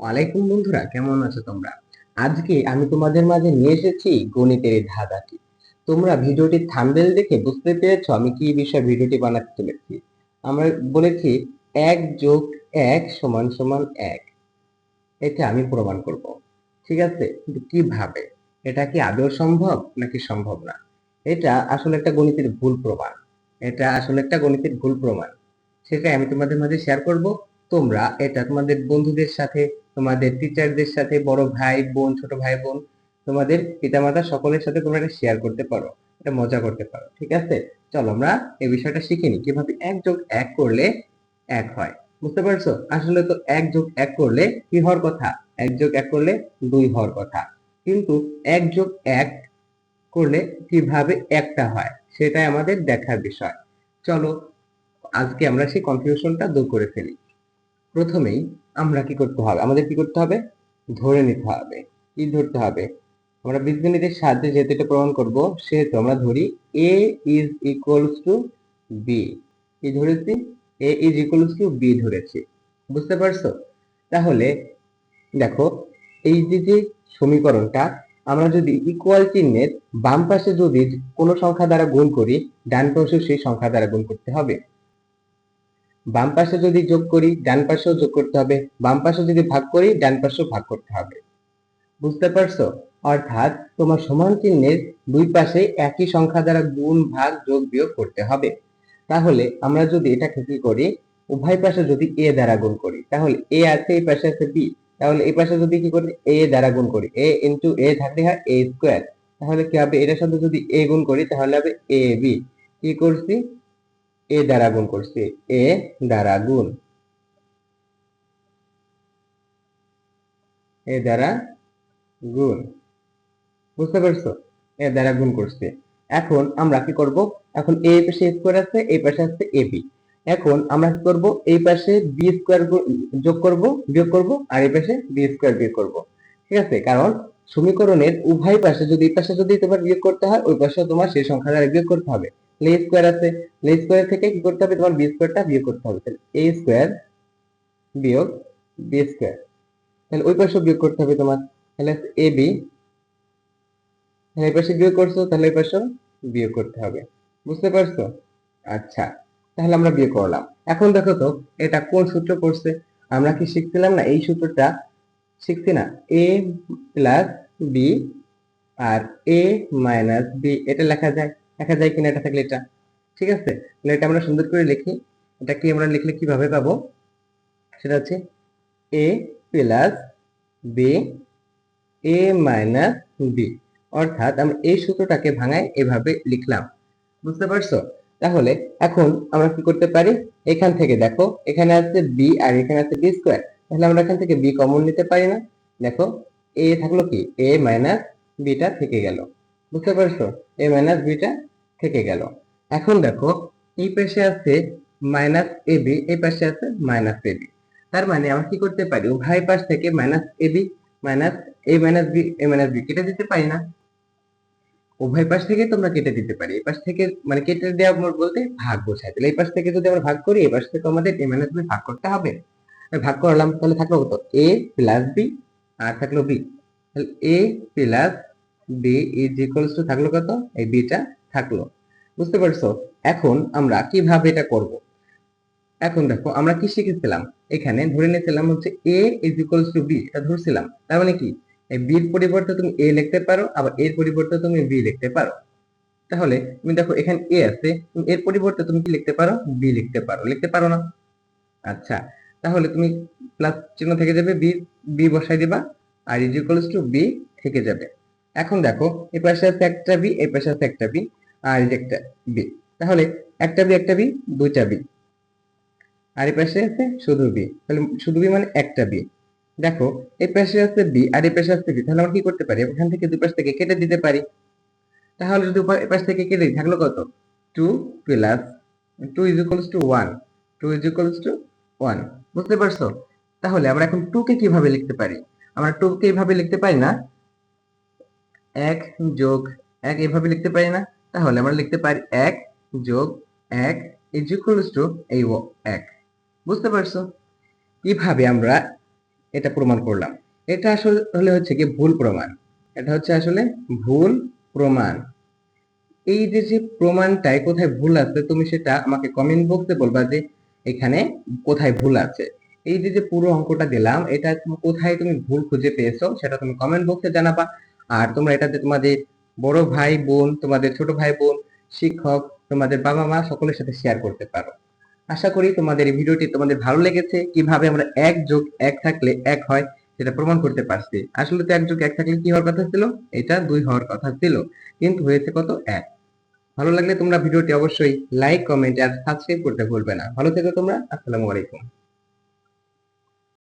ওয়ালাইকুম বন্ধুরা, কেমন আছো তোমরা? আজকে আমি তোমাদের মাঝে নিয়ে এসেছি গণিতের এই ধাঁধাটি। তোমরা ভিডিওটির থাম্বনেল দেখে বুঝতে পেরেছো আমি কি বিষয়ে ভিডিওটি বানাতে চলেছি। আমরা বলেছি 1+1=1। এটা আমি প্রমাণ করব। ঠিক আছে, কিন্তু কিভাবে? এটা কি আদৌ সম্ভব নাকি সম্ভব না? এটা আসলে একটা গণিতের ভুল প্রমাণ। সেটাই আমি তোমাদের মাঝে শেয়ার করব। তোমরা এটা তোমাদের বন্ধুদের সাথে, তোমাদের টিচারদের সাথে, বড় ভাই বোন, ছোট ভাই বোন, তোমাদের পিতামাতা সকলের সাথে তোমরা এটা শেয়ার করতে পারো, এটা মজা করতে পারো। ঠিক আছে, চলো আমরা এই বিষয়টা শিখে নিই কিভাবে 1+1 করলে 1 হয়। বুঝতে পারছো? আসলে তো 1+1 করলে কি হওয়ার কথা? 1+1 করলে 2 হওয়ার কথা, কিন্তু 1+1 করলে কিভাবে একটা হয় সেটাই আমাদের দেখার বিষয়। চলো আজকে আমরা সেই কনফিউশনটা দূর করে ফেলি। প্রথমেই আমরা কি করতে হবে, আমাদের কি করতে হবে? ধরে নিতে হবে। কি ধরতে হবে? আমরা বীজগণিতের সাহায্যে যেহেতু এটা প্রমাণ করব, সেহেতু আমরা ধরি a is equals to B. কি ধরেছি? a is equals to B ধরেছি। বুঝতে পারছো? তাহলে দেখো, এই যে সমীকরণটা, আমরা যদি ইকুয়াল চিহ্নের বাম পাশে যদি কোনো সংখ্যা দ্বারা গুণ করি, ডান পাশে সেই সংখ্যা দ্বারা গুণ করতে হবে। বাম পাশে যদি যোগ করি, ডান পাশেও যোগ করতে হবে। বাম পাশে যদি ভাগ করি, ডান পাশেও ভাগ করতে হবে। বুঝতে পারছো? অর্থাৎ তোমার সমান চিহ্নের দুই পাশে একই সংখ্যা দ্বারা গুণ, ভাগ, যোগ, বিয়োগ করতে হবে। তাহলে আমরা যদি এটাকে কি করি, উভয় পাশে যদি a দ্বারা গুণ করি, তাহলে a আছে, এই পাশে আছে b, তাহলে এই পাশে যদি কি করি, a দ্বারা গুণ করি, a ইনটু a থাকলে হয় a স্কয়ার। তাহলে কি হবে? এটার সাথে যদি a গুণ করি তাহলে হবে ab। কি করছি? a দ্বারা গুণ করছি, a দ্বারা গুণ, এ দ্বারা গুণ। বুঝতে পারছো? এ দ্বারা গুণ করছে। এখন আমরা কি করব? এখন এ পাশে স্কয়ার আছে, এই পাশে আছে ab। এখন আমরা কি করব? এই পাশে বি স্কয়ার যোগ করব, বিয়োগ করব, আর এই পাশে বি স্কয়ার বিয়োগ করব। ঠিক আছে, কারণ সমীকরণের উভয় পাশে যদি এই পাশে যদি তোমার বিয়োগ করতে হয়, ওই পাশে তোমার সেই সংখ্যা দ্বারা বিয়োগ করতে হবে। তাহলে a স্কয়ার আছে, a স্কয়ার থেকে কি করতে হবে? তোমার বি স্কয়ারটা বিয়োগ করতে হবে। তাহলে a স্কয়ার বিয়োগ বি স্কয়ার, তাহলে ওই পাশে বিয়োগ করতে হবে তোমার। তাহলে ab, এই পাশে বিয়োগ করছো, তাহলে এই পাশে বিয়োগ করতে হবে। বুঝতে পারছো? আচ্ছা, তাহলে আমরা বিয়োগ করলাম। এখন দেখো তো এটা কোন সূত্র পড়ছে? আমরা কি শিখছিলাম না এই সূত্রটা? শিখছি না? a প্লাস বি আর a মাইনাস বি, এটা লেখা যায় কিনা? এটা থাকলে এটা ঠিক আছে। তাহলে এটা আমরা সুন্দর করে লিখি। এটা কি আমরা লিখলে কিভাবে পাবো? সেটা হচ্ছে a plus B, a minus B. অর্থাৎ আমরা এই সূত্রটাকে ভাঙায় এভাবে লিখলাম। বুঝতে পারছো? তাহলে এখন আমরা কি করতে পারি? এখান থেকে দেখো, এখানে আছে বি আর এখানে আছে বি স্কয়ার, তাহলে আমরা এখান থেকে বি কমন নিতে পারি না? দেখো, এ থাকলো কি, এ মাইনাস বিটা থেকে গেল। বুঝতে পারছো? এ মাইনাস বিটা থেকে গেল। এখন দেখো, এই পাশে আছে মাইনাস এ বি, এই পাশে আছে মাইনাস এ বি। তার মানে আমরা কি করতে পারি? উভয় পাশ থেকে minus A B minus A minus B কেটে দিতে পারি না? উভয় পাশ থেকে তোমরা কেটে দিতে পারি। এই পাশ থেকে মানে কেটে দেওয়া বলতে ভাগ বোঝায়। তাহলে এই পাশ থেকে যদি আমরা ভাগ করি, এই পাশ থেকে আমাদের a মাইনাস বি ভাগ করতে হবে। ভাগ করলাম, তাহলে থাকলো কত? a প্লাস বি, আর থাকলো বি। তাহলে a plus B is equals to থাকলো কত? এই বিটা থাকলো। বুঝতে পারছো? এখন আমরা কিভাবে এটা করব? এখন দেখো, আমরা কি শিখেছিলাম? এখানে ধরে নিয়েছিলাম হচ্ছে a is equals to B, এটা ধরছিলাম। তার মানে কি, এই b এর পরিবর্তে তুমি a লিখতে পারো, আবার এর পরিবর্তে তুমি b লিখতে পারো। তাহলে তুমি দেখো, এখানে এ আছে, তুমি এর পরিবর্তে তুমি কি লিখতে পারো? বি লিখতে পারো। লিখতে পারো না? আচ্ছা, তাহলে তুমি প্লাস চিহ্ন থেকে যাবে, বি, বি বসাই দিবা, আর ইজ ইকুয়ালস টু বি থেকে যাবে। এখন দেখো, এই পাশে আছে একটা বি, এই পাশে আছে একটা বি, আর এই যে একটা বি। তাহলে একটা বি, দুইটা বি, আর এই পাশে আছে শুধু বি। তাহলে শুধু বি মানে একটা বি। দেখো, এই পাশে আছে বি আর এই পাশে আছে বি, তাহলে আমরা কি করতে পারি? এখান থেকে দুই পাশ থেকে কেটে দিতে পারি। তাহলে যদি এপাশ থেকে কেটে দিই, থাকলো কত? 2 plus 2 is equals two 1, 2 is equals two 1। বুঝতে পারছো? তাহলে আমরা এখন 2 কে কিভাবে লিখতে পারি? আমরা 2 কে এইভাবে লিখতে পারি না? 1 যোগ 1 এইভাবে লিখতে পারি না? তাহলে আমরা লিখতে পারি 1 যোগ 1 ইজ ইকুয়ালস টু এই 1। বুঝতে পারছো? কিভাবে আমরা এটা প্রমাণ করলাম। এটা আসলে হচ্ছে কি ভুল প্রমাণ। এটা হচ্ছে আসলে ভুল প্রমাণ। এই যে প্রমাণটায় কোথায় ভুল আছে তুমি সেটা আমাকে কমেন্ট বক্সে বলবা যে এখানে কোথায় ভুল আছে। এই যে পুরো অঙ্কটা দিলাম, এটা কোথায় তুমি ভুল খুঁজে পেয়েছো সেটা তুমি কমেন্ট বক্সে জানাবা। আর তোমরা এটাতে তোমাদের বড় ভাই বোন, তোমাদের ছোট ভাই বোন, শিক্ষক, তোমাদের বাবা মা সকলের সাথে শেয়ার করতে পারো। আশা করি তোমাদের এই ভিডিওটি তোমাদের ভালো লেগেছে। কিভাবে আমরা 1+1 থাকলে 1 হয় সেটা প্রমাণ করতে পারছি। আসলে তো 1+1 থাকলে কি হওয়ার কথা ছিল? এটা 2 হওয়ার কথা ছিল, কিন্তু হয়েছে কত? 1। ভালো লাগলে তোমরা ভিডিওটি অবশ্যই লাইক, কমেন্ট আর সাবস্ক্রাইব করতে ভুলবে না। ভালো থেকো তোমরা। আসসালামু আলাইকুম।